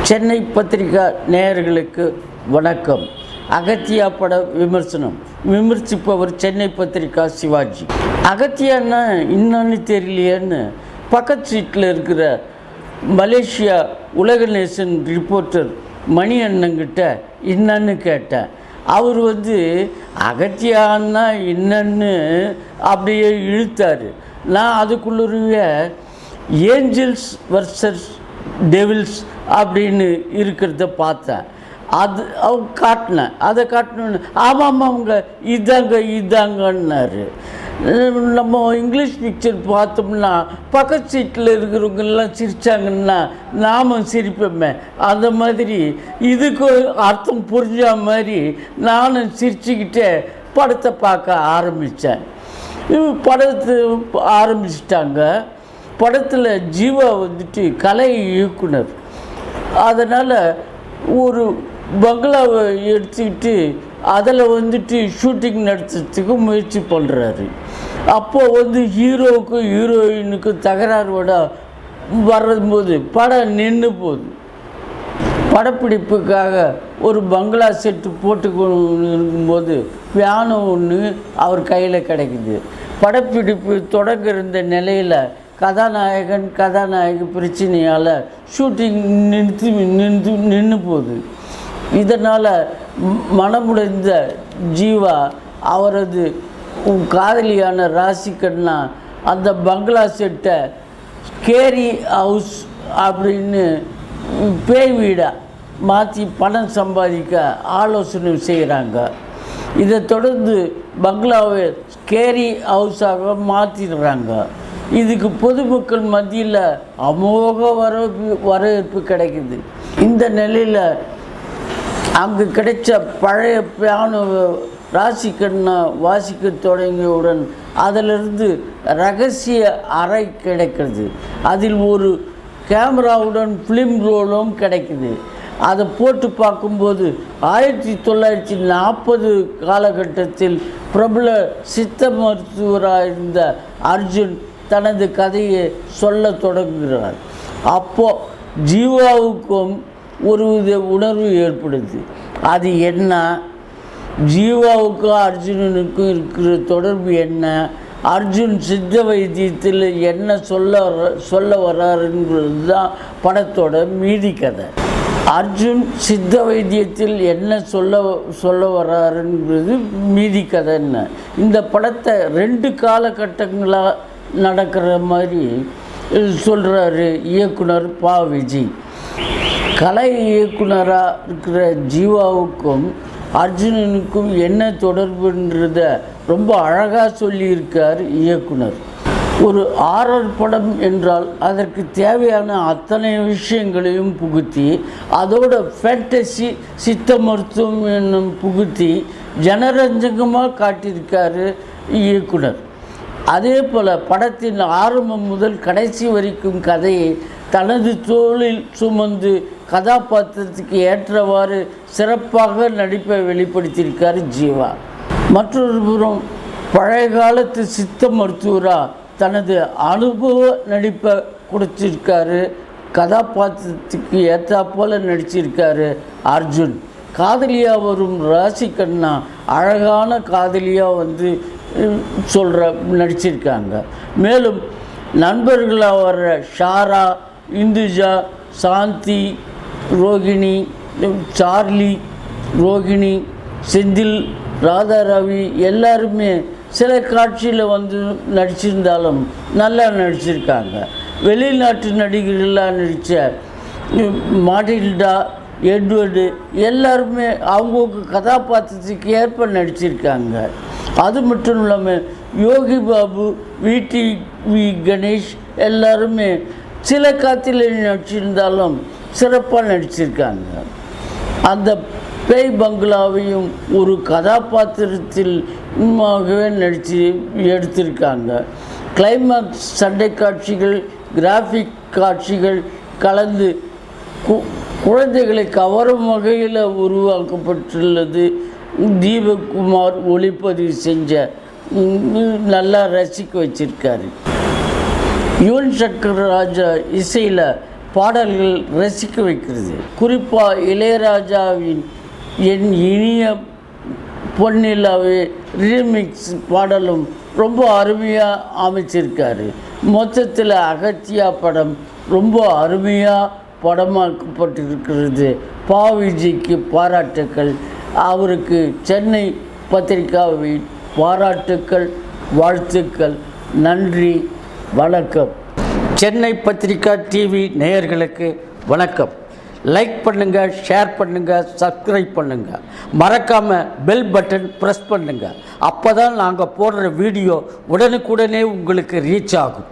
சென்னை பத்திரிகா நேயர்களுக்கு வணக்கம். அகத்தியா பட விமர்சனம் விமர்சிப்பவர் சென்னை பத்திரிகா சிவாஜி. அகத்தியான்னா இன்னொன்று தெரியலையேன்னு பக்கத்து சீட்டில் இருக்கிற மலேசியா உலக நேசன் ரிப்போர்ட்டர் மணி அண்ணங்கிட்ட என்னன்னு கேட்டேன். அவர் அகத்தியான்னா என்னன்னு அப்படியே இழுத்தார். நான் அதுக்குள்ளே ஏஞ்சல்ஸ் வர்சஸ் டெவில்ஸ் அப்படின்னு இருக்கிறத பார்த்தேன். அவங்க காட்டினேன். அதை காட்டினோன்னு ஆமாம் அவங்க இதாங்கன்னாரு. நம்ம இங்கிலீஷ் பிக்சர் பார்த்தோம்னா பக்கத்து சீட்டில் இருக்கிறவங்கெல்லாம் சிரித்தாங்கன்னா நாமும் சிரிப்போமே. அந்த மாதிரி இதுக்கு அர்த்தம் புரிஞ்ச மாதிரி நானும் சிரிச்சுக்கிட்டே படத்தை பார்க்க ஆரம்பித்தேன். படத்தை ஆரம்பிச்சிட்டாங்க. படத்தில் ஜீவா கலை இயக்குனர். அதனால் ஒரு பங்களாவை எடுத்துக்கிட்டு அதில் ஷூட்டிங் நடத்துறதுக்கு முயற்சி பண்ணுறாரு. அப்போது ஹீரோவுக்கும் ஹீரோயினுக்கும் தகராறு வரும்போது படம் நின்று போகுது. படப்பிடிப்புக்காக ஒரு பங்களா செட்டு போட்டு இருக்கும்போது பியானோ ஒன்று அவர் கையில் கிடைக்குது. படப்பிடிப்பு தொடங்க இருந்த நிலையில் கதாநாயகி பிரச்சனையால் ஷூட்டிங் நின்று போகுது. இதனால் மனமுடைந்த ஜீவா அவரது காதலியான ராசிகண்ணா அந்த பங்களா செட்டை கேரி ஹவுஸ் அப்படின்னு பேய் வீடாக மாற்றி பணம் சம்பாதிக்க ஆலோசனை செய்கிறாங்க. இதை தொடர்ந்து பங்களாவை கேரி ஹவுஸாக மாற்றிடுறாங்க. இதுக்கு பொதுமக்கள் மத்தியில் அமோக வரவேற்பு கிடைக்குது. இந்த நிலையில் அங்கு கிடைச்ச பழைய பியானோவை ராசிகண்ணா வாசிக்க தொடங்கியவுடன் அதிலிருந்து ரகசிய அறை கிடைக்கிறது. அதில் ஒரு கேமராவுடன் ஃபிலிம் ரோலும் கிடைக்குது. அதை போட்டு பார்க்கும்போது 1940 காலகட்டத்தில் பிரபல சித்த மருத்துவராக இருந்த அர்ஜுன் தனது கதையை சொல்ல தொடங்குகிறார். அப்போது ஜீவாவுக்கும் ஒருவித உணர்வு ஏற்படுது. அது என்ன? ஜீவாவுக்கும் அர்ஜுனனுக்கும் இருக்கிற தொடர்பு என்ன? அர்ஜுன் சித்த வைத்தியத்தில் என்ன சொல்ல வர்றாருங்கிறது தான் படத்தோட மீதி கதை. அர்ஜுன் சித்த வைத்தியத்தில் என்ன சொல்ல வர்றாருங்கிறது மீதி கதை. என்ன இந்த படத்தை 2 காலகட்டங்களாக நடக்கிற மாதிரி சொல்கிறாரு இயக்குனர் பா. விஜய். கலை இயக்குனராக இருக்கிற ஜீவாவுக்கும் அர்ஜுனனுக்கும் என்ன தொடர்புன்றத ரொம்ப அழகாக சொல்லியிருக்கார் இயக்குனர். ஒரு ஹாரர் படம் என்றால் அதற்கு தேவையான அத்தனை விஷயங்களையும் புகுத்தி அதோட ஃபேண்டசி சித்த மருத்துவம் என்னும் புகுத்தி ஜனரஞ்சகமாக காட்டியிருக்காரு இயக்குனர். அதே போல் படத்தின் ஆரம்பம் முதல் கடைசி வரைக்கும் கதையை தனது தோளில் சுமந்து கதாபாத்திரத்துக்கு ஏற்றவாறு சிறப்பாக நடிப்பை வெளிப்படுத்தியிருக்கார் ஜீவா. மற்றொரு புறம் பழைய காலத்து சித்த மருத்துவராக தனது அனுபவ நடிப்பை கொடுத்திருக்காரு. கதாபாத்திரத்துக்கு ஏற்றாப்போல் நடிச்சிருக்காரு அர்ஜுன். காதலியாக வரும் ராசிகண்ணா அழகான காதலியாக நடிச்சிருக்காங்க. மேலும் நண்பர்களாக வர்ற ஷாரா, இந்துஜா, சாந்தி, ரோகிணி, சார்லி, ரோகிணி, செந்தில், ராதா ரவி எல்லாருமே சில காட்சியில் நடிச்சிருந்தாலும் நல்லா நடிச்சிருக்காங்க. வெளிநாட்டு நடிகர்களாக நடித்த மாடில்டா, எட்வர்டு எல்லாருமே அவங்களுக்கு கதாபாத்திரத்துக்கு ஏற்ப நடிச்சிருக்காங்க. அது மட்டும் இல்லாமல் யோகி பாபு, வி கணேஷ் எல்லாருமே சில காட்சியில் நடிச்சிருந்தாலும் சிறப்பாக நடிச்சிருக்காங்க. அந்த பேய் பங்களாவையும் ஒரு கதாபாத்திரத்தில்மாகவே எடுத்திருக்காங்க. கிளைமாக்ஸ் சண்டை காட்சிகள், கிராஃபிக் காட்சிகள் கலந்து குழந்தைகளை கவரும் வகையில் உருவாக்கப்பட்டுள்ளது. தீபக்குமார் ஒளிப்பதிவு செஞ்ச நல்லா ரசிக்க வச்சிருக்காரு. யுவன் சங்கர் ராஜா இசையில் பாடல்கள் ரசிக்க வைக்கிறது. குறிப்பாக இளையராஜாவின் என் இனிய பொன்னிலாவே ரீமிக்ஸ் பாடலும் ரொம்ப அருமையாக அமைச்சிருக்காரு. மொத்தத்தில் அகத்தியா படம் ரொம்ப அருமையாக படமாக்கப்பட்டிருக்கிறது. பாவிஜிக்கு பாராட்டுக்கள். அவருக்கு சென்னை பத்திரிகாவின் பாராட்டுக்கள், வாழ்த்துக்கள். நன்றி, வணக்கம். சென்னை பத்திரிகா டிவி நேயர்களுக்கு வணக்கம். லைக் பண்ணுங்கள், ஷேர் பண்ணுங்கள், சப்ஸ்கிரைப் பண்ணுங்கள். மறக்காமல் பெல் பட்டன் ப்ரெஸ் பண்ணுங்கள். அப்போ தான் நாங்கள் போடுற வீடியோ உடனுக்குடனே உங்களுக்கு ரீச் ஆகும்.